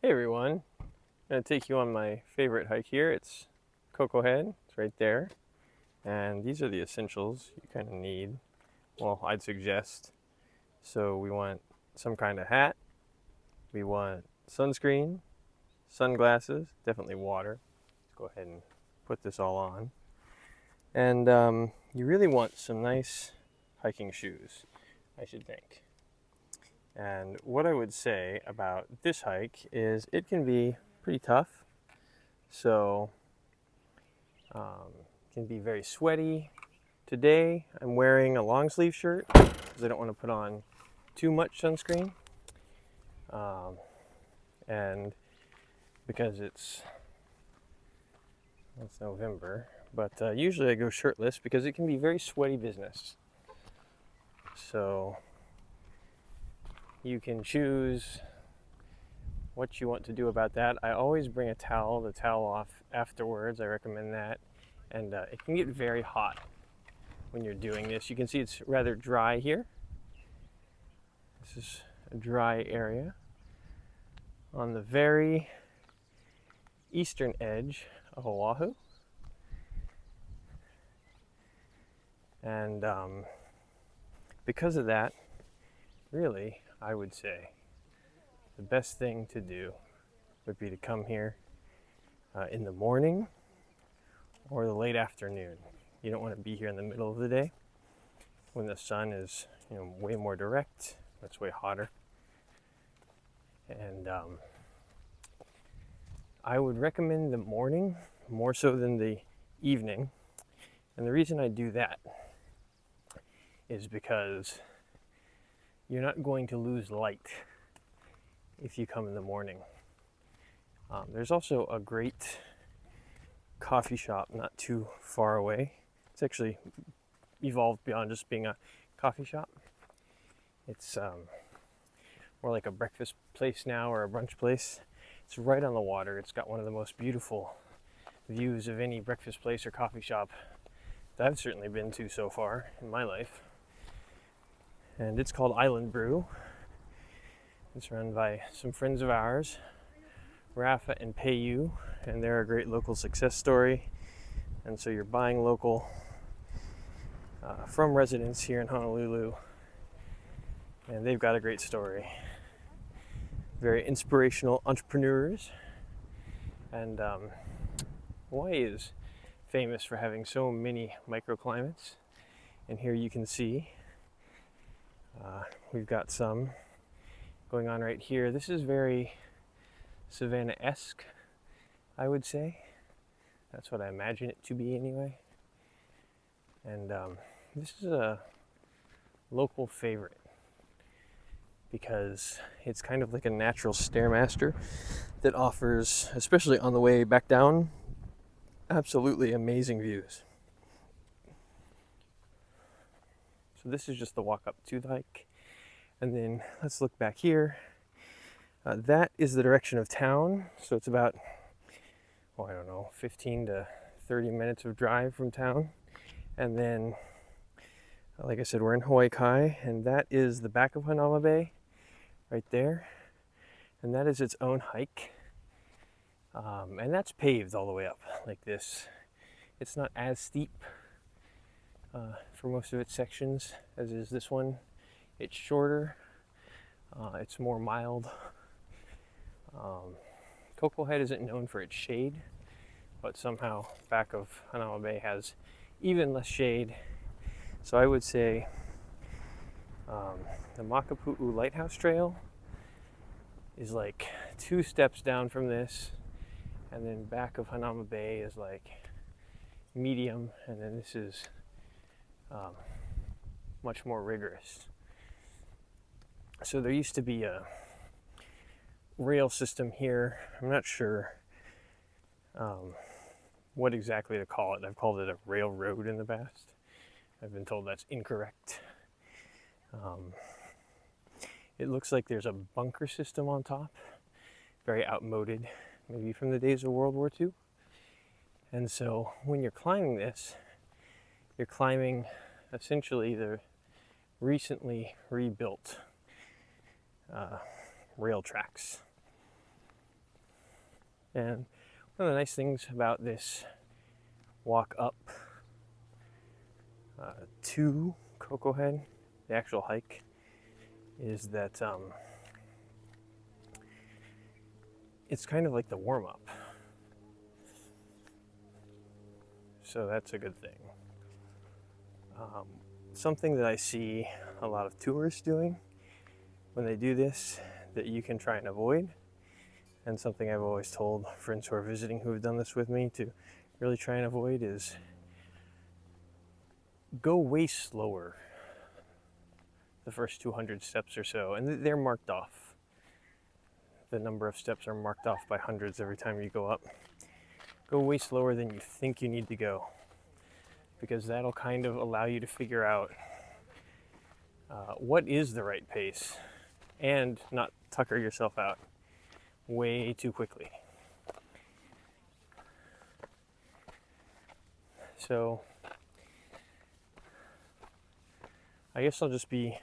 Hey everyone, I'm going to take you on my favorite hike here. It's Kokohead, it's right there. And these are the essentials you kind of need. Well, I'd suggest. So we want some kind of hat, we want sunscreen, sunglasses, definitely water. Let's go ahead and put this all on. And you really want some nice hiking shoes, I should think. And what I would say about this hike is it can be pretty tough. So can be very sweaty. Today I'm wearing a long sleeve shirt because I don't want to put on too much sunscreen, and because it's November. But usually I go shirtless because it can be very sweaty business. So you can choose what you want to do about that. I always bring a towel, the towel off afterwards. I recommend that. And it can get very hot when you're doing this. You can see it's rather dry here. This is a dry area on the very eastern edge of Oahu. And because of that, really, I would say the best thing to do would be to come here in the morning or the late afternoon. You don't want to be here in the middle of the day when the sun is, way more direct. It's way hotter. And I would recommend the morning more so than the evening. And the reason I do that is because you're not going to lose light if you come in the morning. There's also a great coffee shop not too far away. It's actually evolved beyond just being a coffee shop. It's more like a breakfast place now or a brunch place. It's right on the water. It's got one of the most beautiful views of any breakfast place or coffee shop that I've certainly been to so far in my life. And it's called Island Brew. It's run by some friends of ours, Rafa and Payu, and they're a great local success story. And so you're buying local from residents here in Honolulu, and they've got a great story. Very inspirational entrepreneurs, and Hawaii is famous for having so many microclimates. And here you can see we've got some going on right here. This is very savanna-esque, I would say. That's what I imagine it to be anyway. And this is a local favorite because it's kind of like a natural stairmaster that offers, especially on the way back down, absolutely amazing views. So this is just the walk up to the hike. And then let's look back here. That is the direction of town. So it's about, 15 to 30 minutes of drive from town. And then, like I said, we're in Hawaii Kai, and that is the back of Hanauma Bay right there. And that is its own hike. And that's paved all the way up like this. It's not as steep for most of its sections as is this one. It's shorter, it's more mild. Kokohead isn't known for its shade, but somehow back of Hanauma Bay has even less shade. So I would say the Makapu'u Lighthouse Trail is like 2 steps down from this, and then back of Hanauma Bay is like medium, and then this is much more rigorous. So there used to be a rail system here. I'm not sure what exactly to call it. I've called it a railroad in the past. I've been told that's incorrect. It looks like there's a bunker system on top, very outmoded, maybe from the days of World War II. And so when you're climbing this, you're climbing essentially the recently rebuilt rail tracks. And one of the nice things about this walk up to Kokohead, the actual hike, is that it's kind of like the warm-up. So that's a good thing. Something that I see a lot of tourists doing when they do this that you can try and avoid, and something I've always told friends who are visiting who have done this with me to really try and avoid, is go way slower the first 200 steps or so, and they're marked off. The number of steps are marked off by hundreds every time you go up. Go way slower than you think you need to go, because that'll kind of allow you to figure out what is the right pace and not tucker yourself out way too quickly. So I guess I'll just be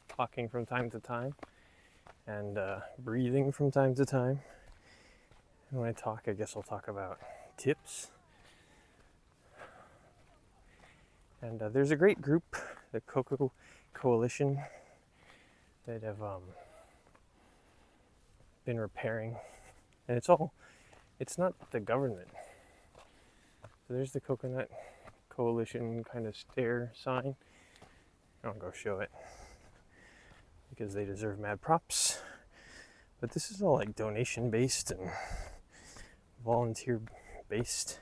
talking from time to time and breathing from time to time. And when I talk, I guess I'll talk about tips. And there's a great group, the Koko Coalition, that have been repairing. And it's not the government. So there's the Coconut Coalition kind of stair sign. I'll go show it because they deserve mad props. But this is all like donation based and volunteer based.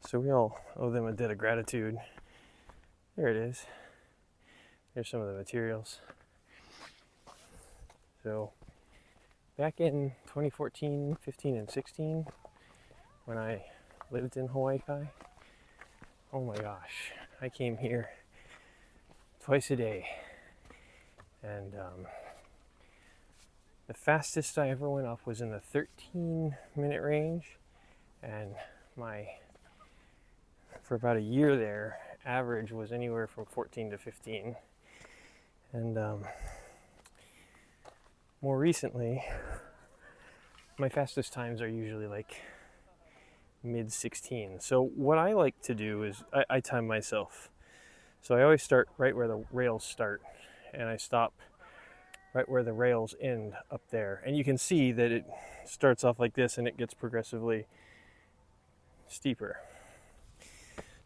So we all owe them a debt of gratitude. There it is. Here's some of the materials. So back in 2014, 15, and 16, when I lived in Hawaii Kai, oh my gosh, I came here twice a day. And the fastest I ever went up was in the 13-minute range. And for about a year there, average was anywhere from 14 to 15. And more recently, my fastest times are usually like mid-16. So what I like to do is I time myself. So I always start right where the rails start, and I stop right where the rails end up there. And you can see that it starts off like this and it gets progressively steeper.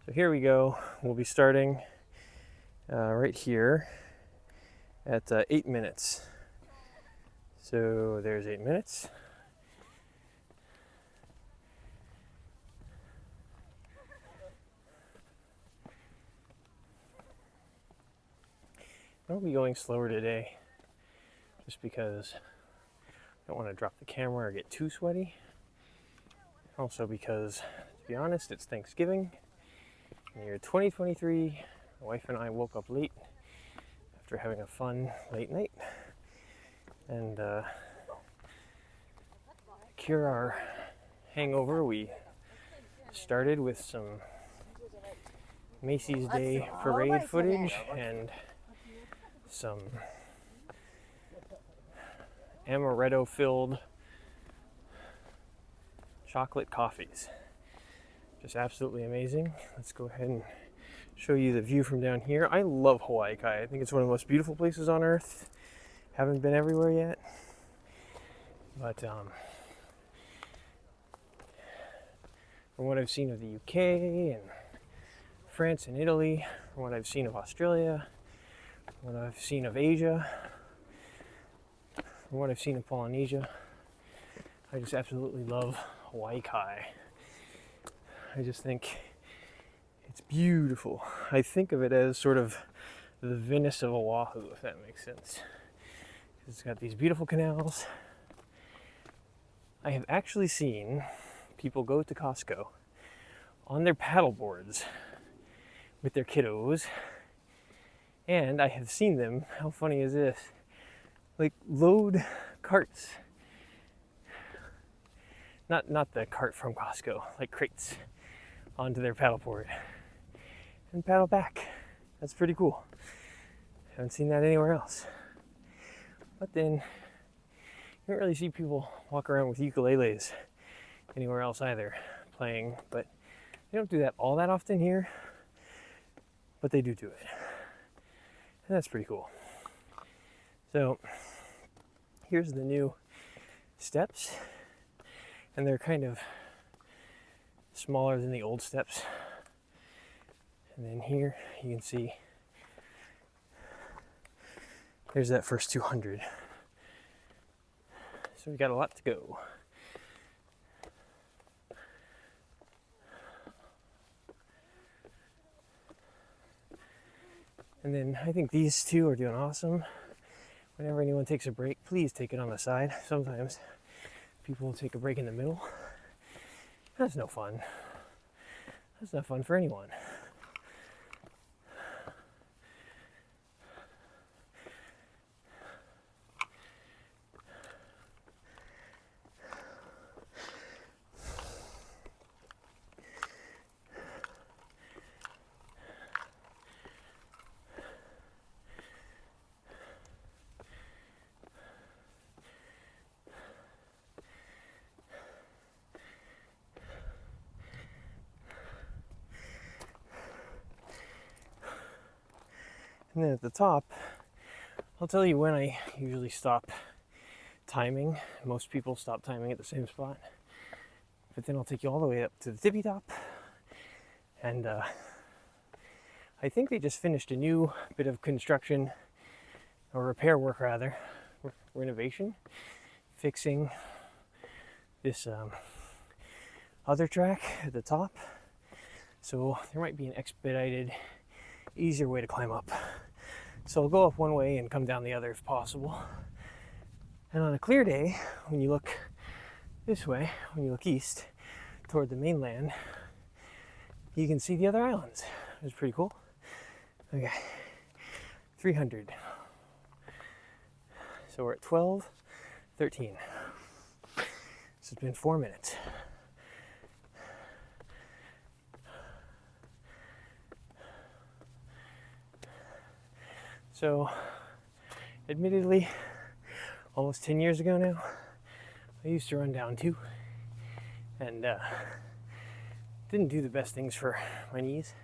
So here we go. We'll be starting right here at 8 minutes. So there's 8 minutes. I'll be going slower today just because I don't want to drop the camera or get too sweaty. Also because, to be honest, it's Thanksgiving in the year 2023. My wife and I woke up late after having a fun late night. And cure our hangover, we started with some Macy's Day Parade footage and some amaretto-filled chocolate coffees. Just absolutely amazing. Let's go ahead and show you the view from down here. I love Hawaii Kai. I think it's one of the most beautiful places on earth. Haven't been everywhere yet, but from what I've seen of the UK and France and Italy, from what I've seen of Australia, from what I've seen of Asia, from what I've seen of Polynesia, I just absolutely love Hawaii Kai. I just think it's beautiful. I think of it as sort of the Venice of Oahu, if that makes sense. It's got these beautiful canals. I have actually seen people go to Costco on their paddle boards with their kiddos, and I have seen them, how funny is this, like load carts, not the cart from Costco, like crates, onto their paddleboard and paddle back. That's pretty cool. Haven't seen that anywhere else. But then don't really see people walk around with ukuleles anywhere else either, playing, but they don't do that all that often here, but they do it. And that's pretty cool. So here's the new steps, and they're kind of smaller than the old steps. And then here you can see there's that first 200. So we got a lot to go. And then I think these two are doing awesome. Whenever anyone takes a break, please take it on the side. Sometimes people will take a break in the middle. That's no fun. That's not fun for anyone. And then at the top, I'll tell you when I usually stop timing. Most people stop timing at the same spot. But then I'll take you all the way up to the tippy top. And I think they just finished a new bit of construction, or repair work rather, renovation, fixing this other track at the top. So there might be an expedited, easier way to climb up. So I'll go up one way and come down the other if possible. And on a clear day, when you look this way, when you look east toward the mainland, you can see the other islands. It's pretty cool. Okay, 300. So we're at 12, 13. So it's been 4 minutes. So, admittedly, almost 10 years ago now, I used to run down too, and didn't do the best things for my knees.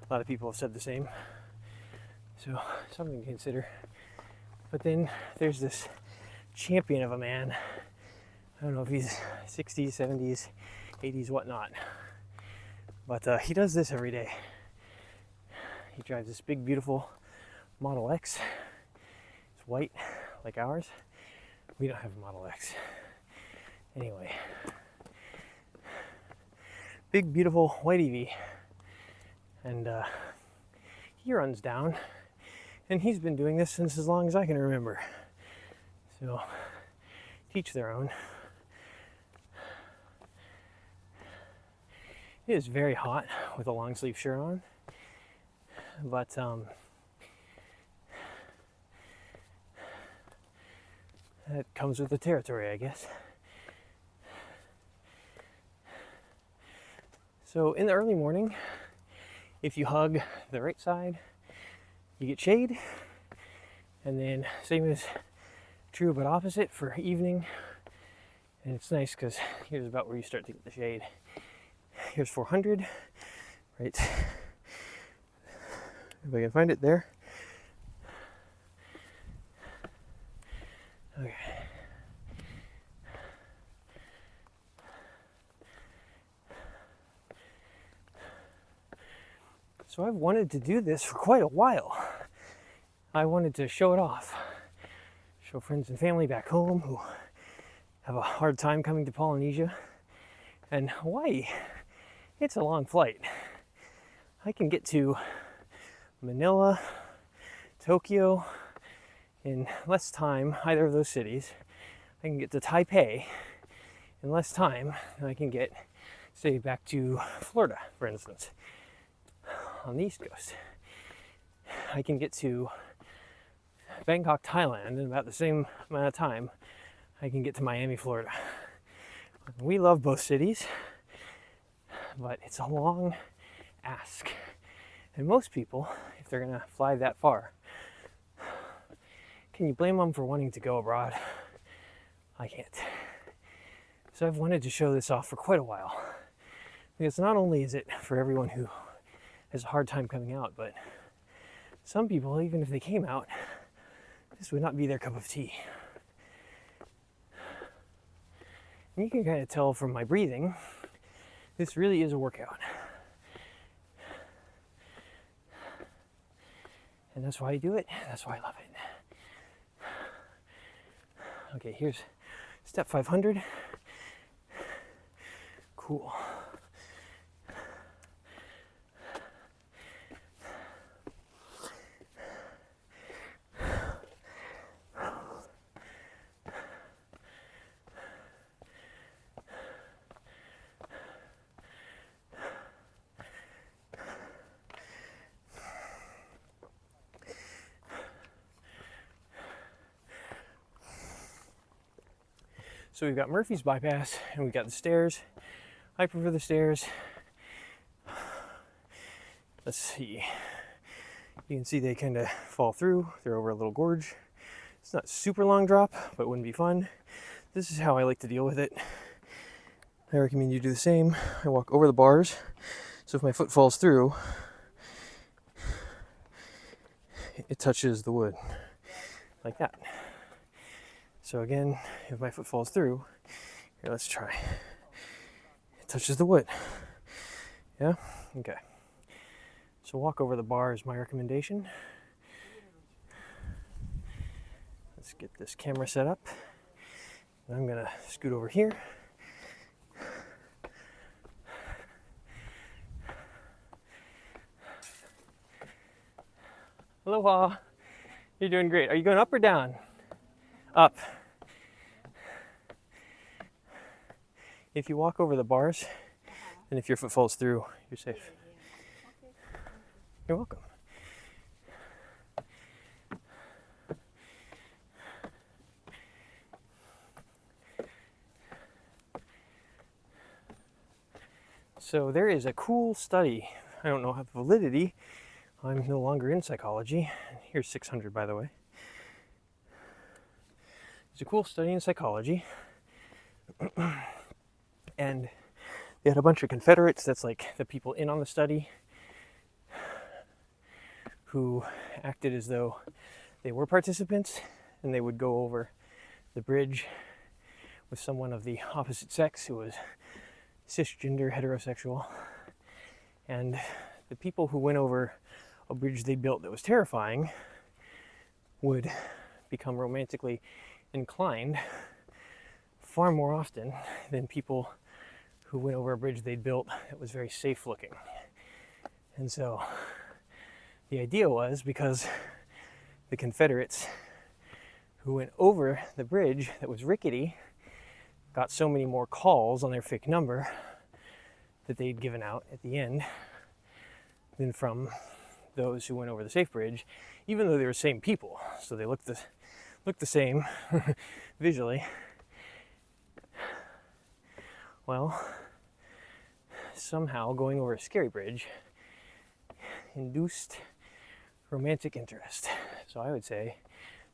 A lot of people have said the same, so something to consider. But then there's this champion of a man. I don't know if he's 60s, 70s, 80s, whatnot, but he does this every day. He drives this big, beautiful Model X. It's white like ours. We don't have a Model X. Anyway, big beautiful white EV, and he runs down, and he's been doing this since as long as I can remember. So teach their own. It is very hot with a long sleeve shirt on, but that comes with the territory, I guess. So in the early morning, if you hug the right side, you get shade. And then same is true but opposite for evening. And it's nice because here's about where you start to get the shade. Here's 400, right? If I can find it there. Okay. So I've wanted to do this for quite a while. I wanted to show it off. Show friends and family back home who have a hard time coming to Polynesia. And Hawaii, it's a long flight. I can get to Manila, Tokyo, in less time, either of those cities. I can get to Taipei in less time than I can get, say, back to Florida, for instance, on the East Coast. I can get to Bangkok, Thailand in about the same amount of time I can get to Miami, Florida. We love both cities, but it's a long ask. And most people, if they're gonna fly that far, can you blame them for wanting to go abroad? I can't. So I've wanted to show this off for quite a while. Because not only is it for everyone who has a hard time coming out, but some people, even if they came out, this would not be their cup of tea. And you can kind of tell from my breathing, this really is a workout. And that's why I do it. That's why I love it. Okay, here's step 500. Cool. So we've got Murphy's bypass and we've got the stairs. I prefer the stairs. Let's see. You can see they kind of fall through. They're over a little gorge. It's not super long drop, but it wouldn't be fun. This is how I like to deal with it. I recommend you do the same. I walk over the bars. So if my foot falls through, it touches the wood like that. So again, if my foot falls through, here, let's try. It touches the wood. Yeah? Okay. So walk over the bar is my recommendation. Let's get this camera set up. I'm gonna scoot over here. Aloha. You're doing great. Are you going up or down? Up. If you walk over the bars, and if your foot falls through, you're safe. You're welcome. So there is a cool study. I don't know how the validity. I'm no longer in psychology. Here's 600, by the way. There's a cool study in psychology. And they had a bunch of Confederates, that's like the people in on the study, who acted as though they were participants, and they would go over the bridge with someone of the opposite sex who was cisgender, heterosexual. And the people who went over a bridge they built that was terrifying would become romantically inclined far more often than people who went over a bridge they'd built that was very safe looking. And so the idea was, because the Confederates who went over the bridge that was rickety got so many more calls on their fake number that they'd given out at the end than from those who went over the safe bridge, even though they were the same people. So they looked the same visually. Well, somehow going over a scary bridge induced romantic interest. So I would say,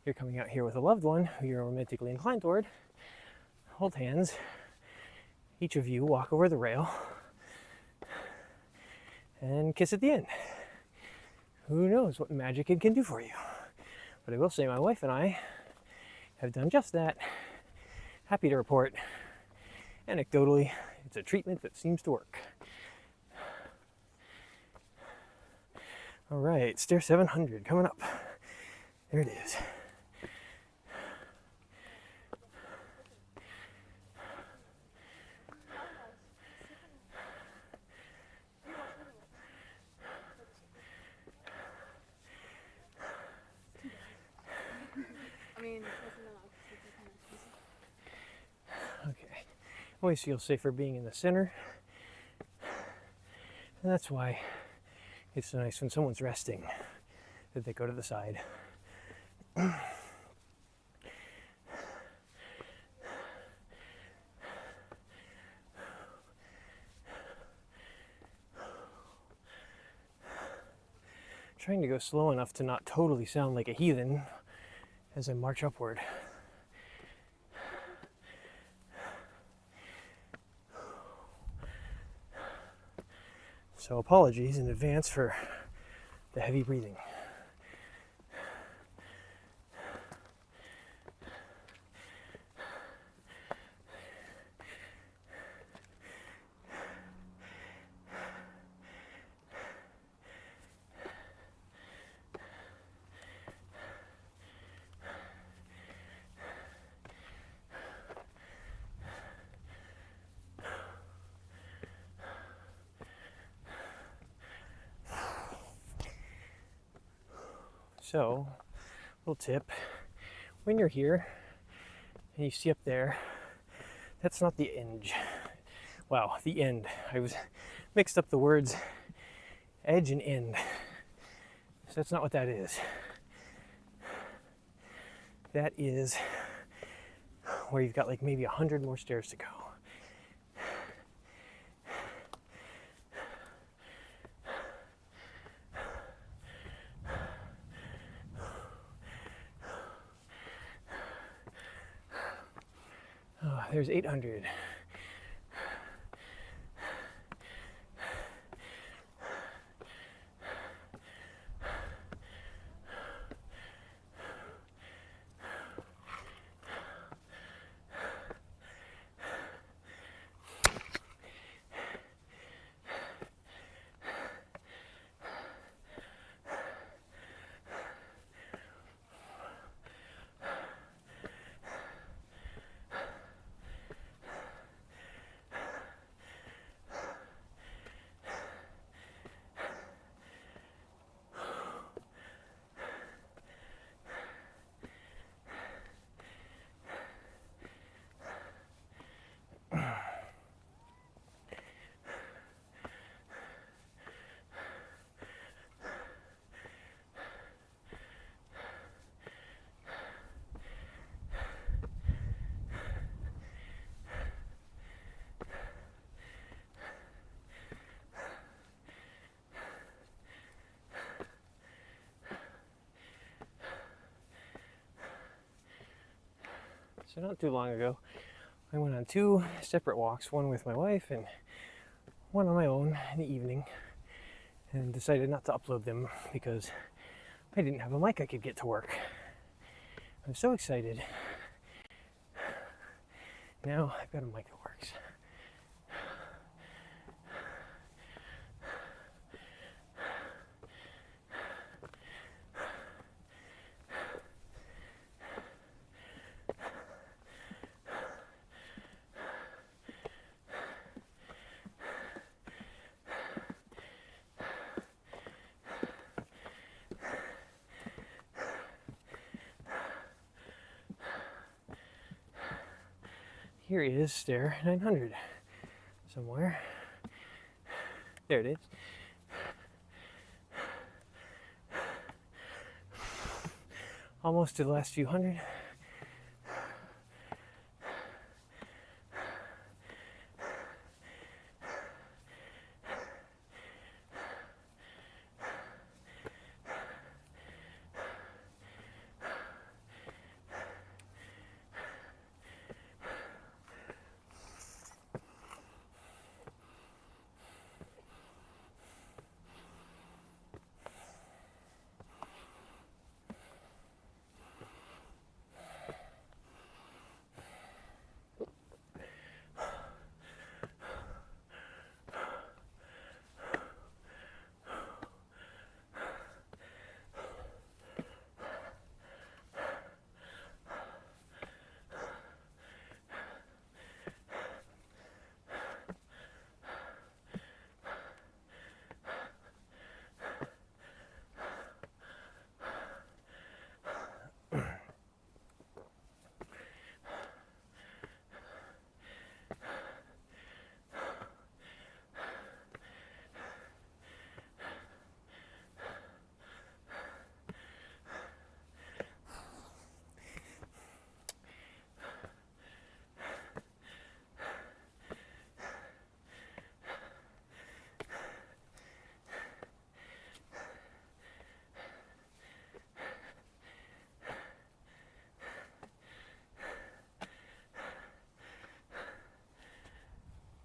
you're coming out here with a loved one who you're romantically inclined toward, hold hands, each of you walk over the rail, and kiss at the end. Who knows what magic it can do for you? But I will say my wife and I have done just that. Happy to report, anecdotally, it's a treatment that seems to work. All right, stair 700 coming up. There it is. Okay, always feel safer being in the center. And that's why it's so nice when someone's resting that they go to the side. Trying to go slow enough to not totally sound like a heathen as I march upward. So apologies in advance for the heavy breathing. So, little tip, when you're here and you see up there, that's not the edge. Wow, the end. I was mixed up the words edge and end. So that's not what that is. That is where you've got like maybe 100 more stairs to go. Oh, there's 800. So not too long ago, I went on 2 separate walks, one with my wife and one on my own in the evening, and decided not to upload them because I didn't have a mic I could get to work. I'm so excited. Now I've got a mic that works. Here is stair 900 somewhere. There it is. Almost to the last few hundred.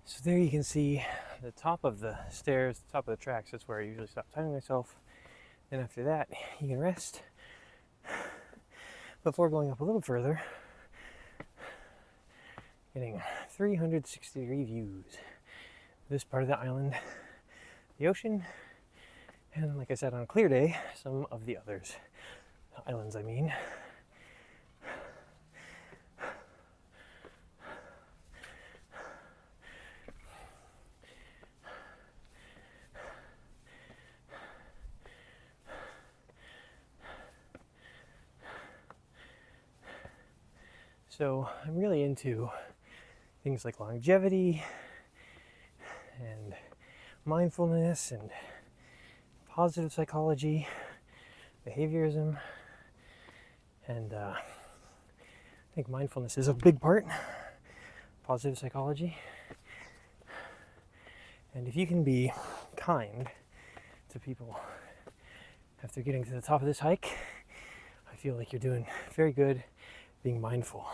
So there you can see the top of the stairs, the top of the tracks, that's where I usually stop timing myself. Then after that, you can rest before going up a little further, getting 360-degree views. This part of the island, the ocean, and like I said, on a clear day, some of the others. Islands, I mean. So I'm really into things like longevity and mindfulness and positive psychology, behaviorism, and I think mindfulness is a big part, positive psychology. And if you can be kind to people after getting to the top of this hike, I feel like you're doing very good being mindful,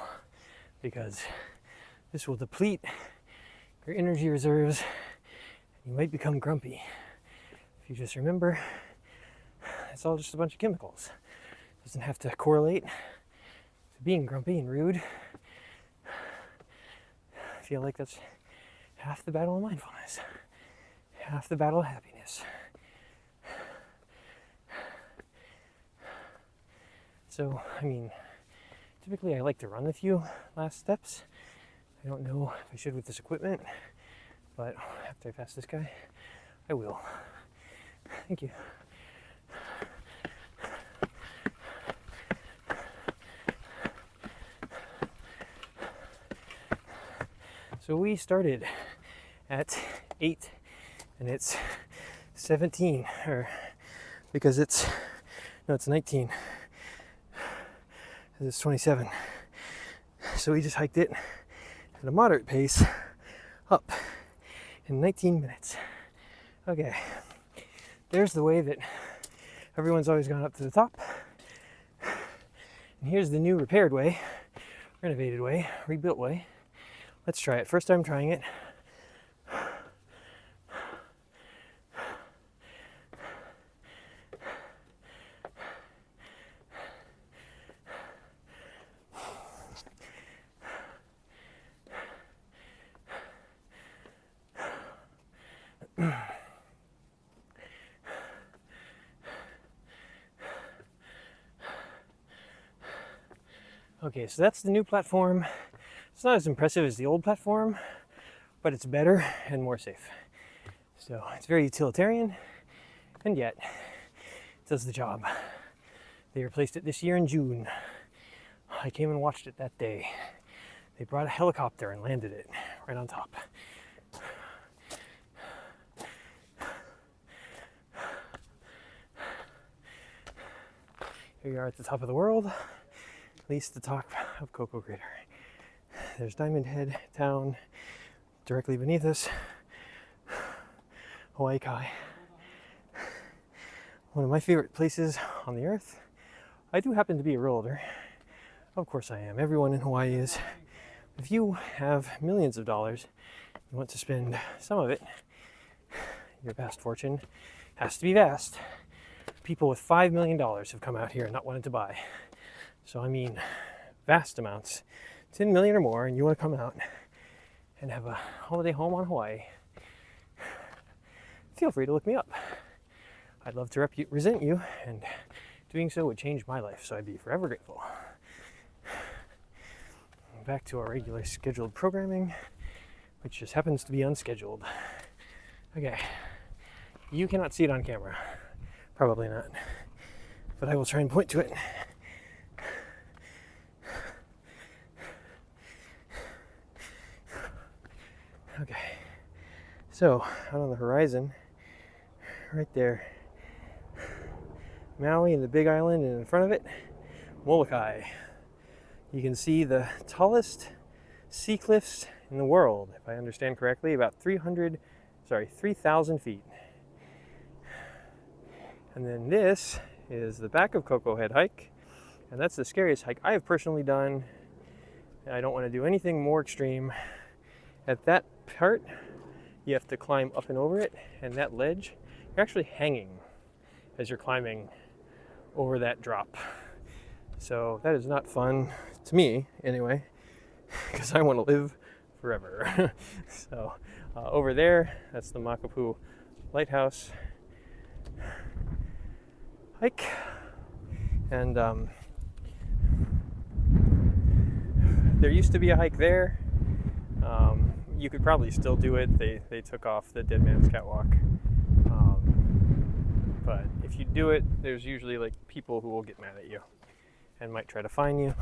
because this will deplete your energy reserves. You might become grumpy. If you just remember, it's all just a bunch of chemicals. It doesn't have to correlate to being grumpy and rude. I feel like that's half the battle of mindfulness, half the battle of happiness. So, I mean, typically I like to run a few last steps. I don't know if I should with this equipment, but after I pass this guy, I will. Thank you. So we started at 8 and it's 17, or because it's 19. It's 27. So we just hiked it at a moderate pace up in 19 minutes. Okay, there's the way that everyone's always gone up to the top. And here's the new repaired way, renovated way, rebuilt way. Let's try it. First time trying it. Okay, so that's the new platform. It's not as impressive as the old platform, but it's better and more safe. So it's very utilitarian, and yet it does the job. They replaced it this year in June. I came and watched it that day. They brought a helicopter and landed it right on top. Here you are at the top of the world, at least the top of Koko Crater. There's Diamond Head Town directly beneath us. Hawaii Kai. One of my favorite places on the earth. I do happen to be a realtor. Of course I am. Everyone in Hawaii is. If you have millions of dollars, you want to spend some of it, your vast fortune has to be vast. People with $5 million have come out here and not wanted to buy. So I mean, vast amounts. 10 million or more, and you want to come out and have a holiday home on Hawaii, feel free to look me up. I'd love to represent you, and doing so would change my life, so I'd be forever grateful. Back to our regular scheduled programming, which just happens to be unscheduled. Okay, you cannot see it on camera. Probably not. But I will try and point to it. Okay, so out on the horizon, right there, Maui and the Big Island, and in front of it, Molokai. You can see the tallest sea cliffs in the world, if I understand correctly, about 3,000 feet. And then this is the back of Kokohead hike, and that's the scariest hike I have personally done. I don't want to do anything more extreme. At that part, you have to climb up and over it, and that ledge, you're actually hanging as you're climbing over that drop. So that is not fun to me anyway, because I want to live forever. So over there, that's the Makapu Lighthouse hike. And there used to be a hike there. You could probably still do it. They took off the Dead Man's Catwalk. But if you do it, there's usually like people who will get mad at you and might try to fine you.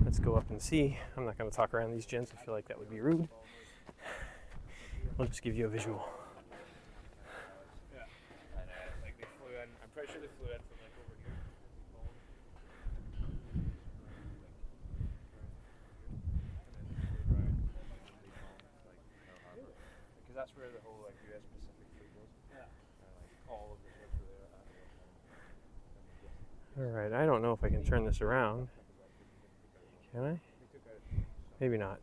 Let's go up and see. I'm not going to talk around these gents. I feel like that would be rude. I'll just give you a visual. Yeah, I know. Like they flew in. I'm pretty sure they flew in from like over here. Because that's where the whole like U.S. Pacific fleet was. Yeah. Like all of the ships were there. All right, I don't know if I can turn this around. Can I? Maybe not.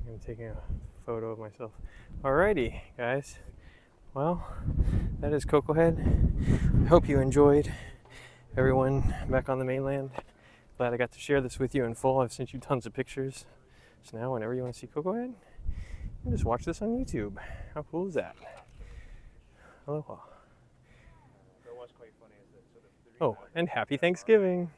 I'm taking a photo of myself. Alrighty, guys. Well, that is Kokohead. I hope you enjoyed. Everyone back on the mainland. Glad I got to share this with you in full. I've sent you tons of pictures. So now whenever you want to see Kokohead, you can just watch this on YouTube. How cool is that? Aloha. But what's quite funny is that Oh, and happy Thanksgiving.